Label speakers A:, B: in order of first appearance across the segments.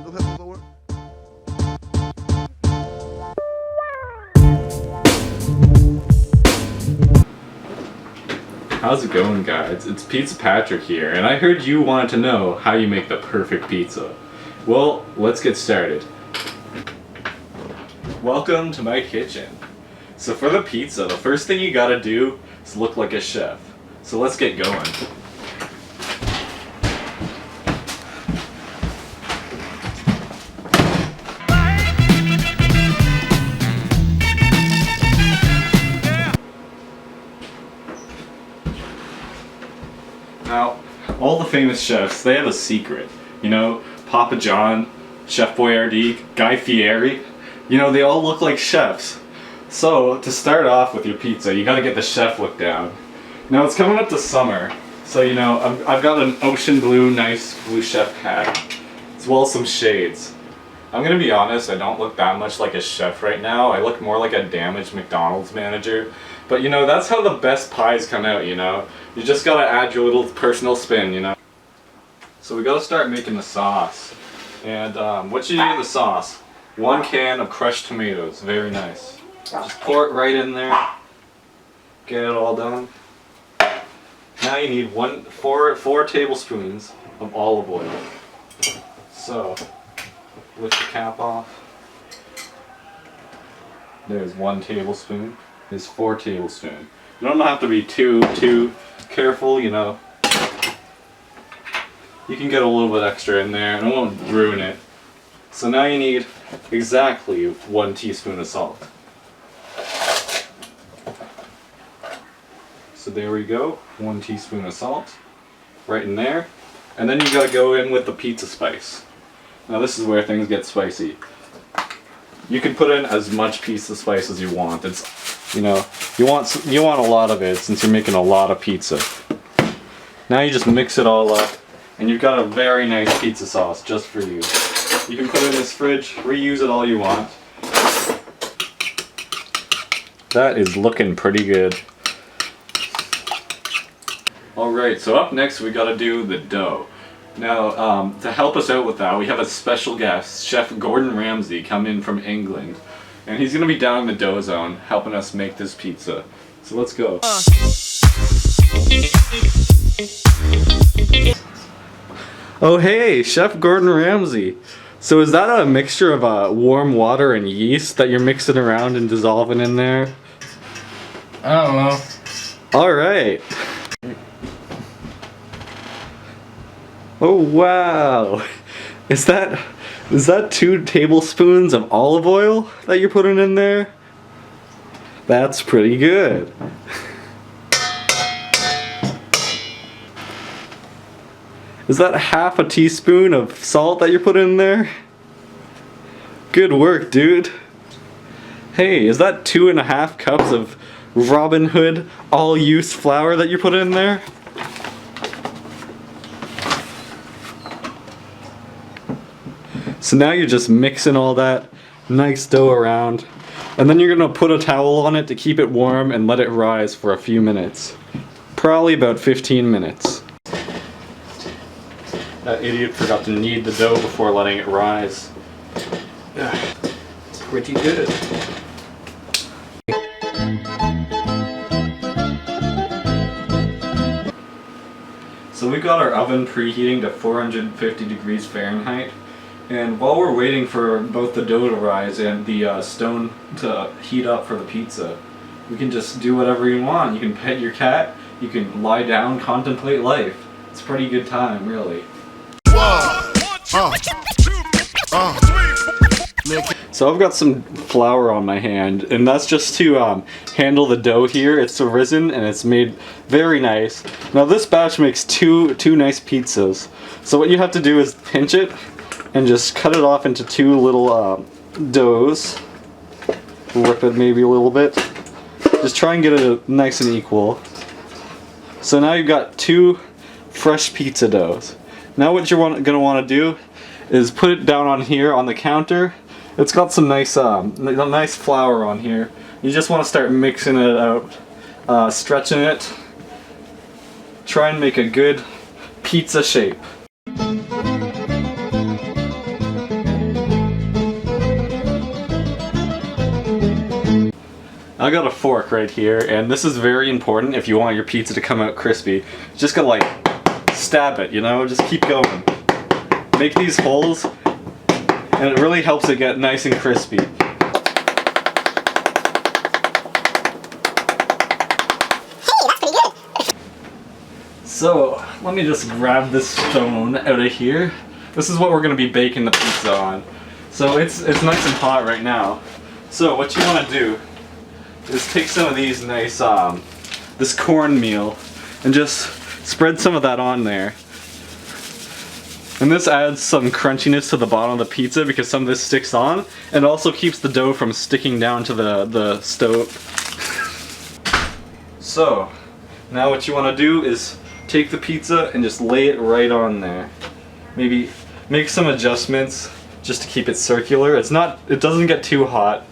A: dos dedos, por favor.
B: How's it going, guys? It's Pizza Patrick here, and I heard you wanted to know how you make the perfect pizza. Well, let's get started. Welcome to my kitchen. So for the pizza, the first thing you gotta do is look like a chef. So let's get going. Now, all the famous chefs, they have a secret. You know, Papa John, Chef Boyardee, Guy Fieri. You know, they all look like chefs. So, to start off with your pizza, you gotta get the chef look down. Now, it's coming up to summer. So, you know, I've got an ocean blue, nice blue chef hat. As well as some shades. I'm gonna be honest, I don't look that much like a chef right now. I look more like a damaged McDonald's manager. But you know, that's how the best pies come out, you know? You just gotta add your little personal spin, you know? So we gotta start making the sauce. And what you need in the sauce? 1 can of crushed tomatoes, very nice. Just pour it right in there. Get it all done. Now you need 4 tablespoons of olive oil. So, lift the cap off. There's 1 tablespoon. There's 4 tablespoons. You don't have to be too careful, you know. You can get a little bit extra in there and it won't ruin it. So now you need exactly 1 teaspoon of salt. So there we go, 1 teaspoon of salt. Right in there. And then you gotta go in with the pizza spice. Now this is where things get spicy. You can put in as much pizza spice as you want. It's, you know, you want a lot of it since you're making a lot of pizza. Now you just mix it all up, and you've got a very nice pizza sauce just for you. You can put it in this fridge, reuse it all you want. That is looking pretty good. Alright, so up next we gotta do the dough. Now, to help us out with that, we have a special guest, Chef Gordon Ramsay, come in from England. And he's gonna be down in the dough zone, helping us make this pizza. So let's go. Oh hey, Chef Gordon Ramsay. So is that a mixture of warm water and yeast that you're mixing around and dissolving in there?
C: I don't know.
B: Alright. Oh wow! Is that 2 tablespoons of olive oil that you're putting in there? That's pretty good. Is that half a teaspoon of salt that you're putting in there? Good work, dude. Hey, is that 2.5 cups of Robin Hood all-use flour that you're putting in there? So now you're just mixing all that nice dough around, and then you're gonna put a towel on it to keep it warm and let it rise for a few minutes. Probably about 15 minutes. That idiot forgot to knead the dough before letting it rise. It's pretty good. So we got our oven preheating to 450 degrees Fahrenheit. And while we're waiting for both the dough to rise and the stone to heat up for the pizza, we can just do whatever you want. You can pet your cat, you can lie down, contemplate life. It's a pretty good time, really. So I've got some flour on my hand, and that's just to handle the dough here. It's arisen and it's made very nice. Now this batch makes two nice pizzas. So what you have to do is pinch it and just cut it off into 2 little doughs. Rip it maybe a little bit. Just try and get it nice and equal. So now you've got 2 fresh pizza doughs. Now what you're gonna want to do is put it down on here on the counter. It's got some nice flour on here. You just want to start mixing it out, stretching it. Try and make a good pizza shape. I got a fork right here, and this is very important if you want your pizza to come out crispy. Just gotta like stab it, you know, just keep going. Make these holes, and it really helps it get nice and crispy. So, let me just grab this stone out of here. This is what we're going to be baking the pizza on. So it's nice and hot right now. So what you want to do is take some of these nice, this cornmeal, and just spread some of that on there. And this adds some crunchiness to the bottom of the pizza because some of this sticks on, and also keeps the dough from sticking down to the stove. So, now what you want to do is take the pizza and just lay it right on there. Maybe make some adjustments just to keep it circular. It doesn't get too hot.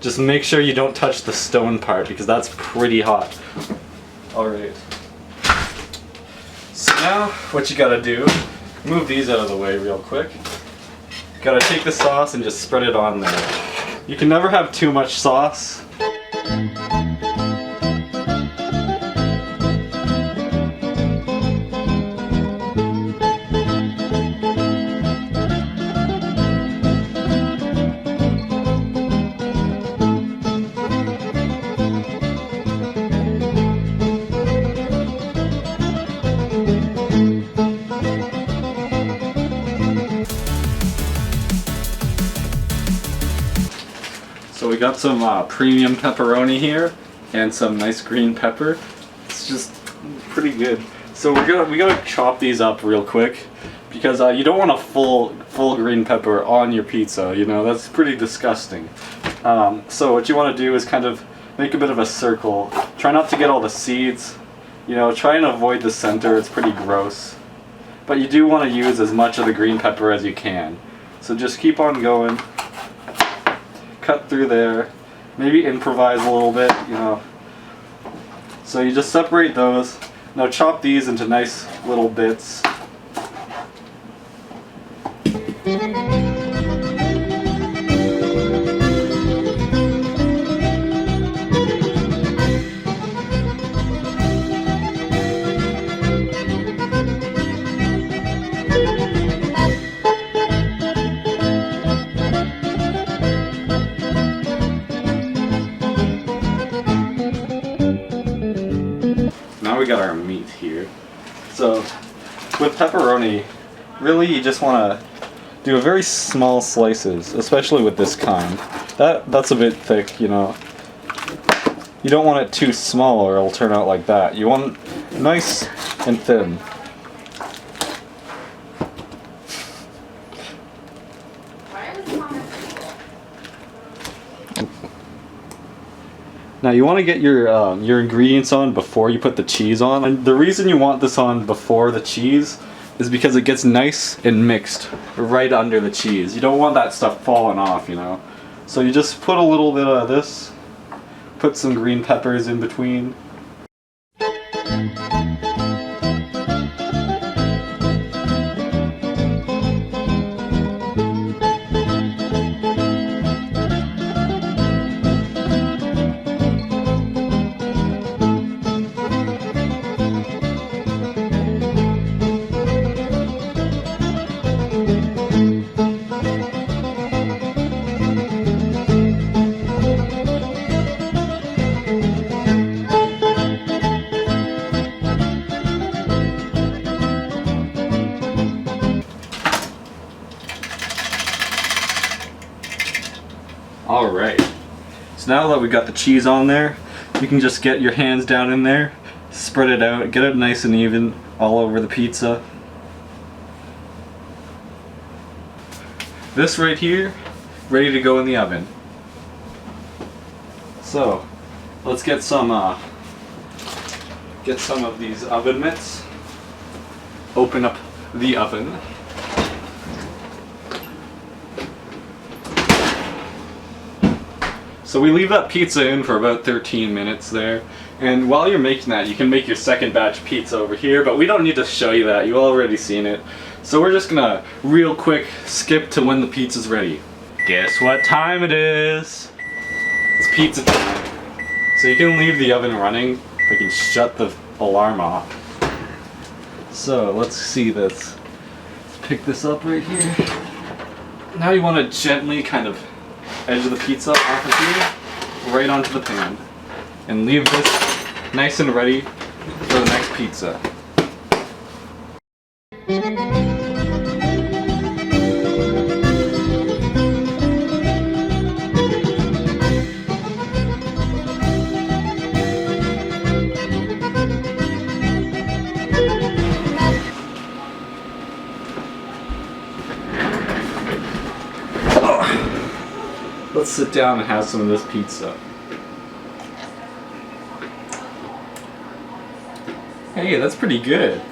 B: Just make sure you don't touch the stone part because that's pretty hot. Alright. So now what you gotta do, move these out of the way real quick. Gotta take the sauce and just spread it on there. You can never have too much sauce. So we got some premium pepperoni here and some nice green pepper. It's just pretty good. So we gotta chop these up real quick because you don't want a full green pepper on your pizza. You know, that's pretty disgusting. So what you want to do is kind of make a bit of a circle. Try not to get all the seeds. You know, try and avoid the center. It's pretty gross. But you do want to use as much of the green pepper as you can. So just keep on going. Cut through there, maybe improvise a little bit, you know. So you just separate those. Now chop these into nice little bits. Now we got our meat here. So with pepperoni, really you just want to do a very small slices, especially with this kind. That's a bit thick, you know. You don't want it too small or it'll turn out like that. You want it nice and thin. Now you want to get your ingredients on before you put the cheese on. And the reason you want this on before the cheese is because it gets nice and mixed right under the cheese. You don't want that stuff falling off, you know. So you just put a little bit of this, put some green peppers in between. Alright, so now that we've got the cheese on there, you can just get your hands down in there, spread it out, get it nice and even all over the pizza. This right here, ready to go in the oven. So, let's get some of these oven mitts. Open up the oven. So we leave that pizza in for about 13 minutes there. And while you're making that, you can make your second batch pizza over here, but we don't need to show you that. You've already seen it. So we're just gonna real quick skip to when the pizza's ready. Guess what time it is? It's pizza time. So you can leave the oven running, but you can shut the alarm off. So let's see this. Let's pick this up right here. Now you want to gently kind of edge the pizza off of here, right onto the pan. And leave this nice and ready for the next pizza. Let's sit down and have some of this pizza. Hey, that's pretty good.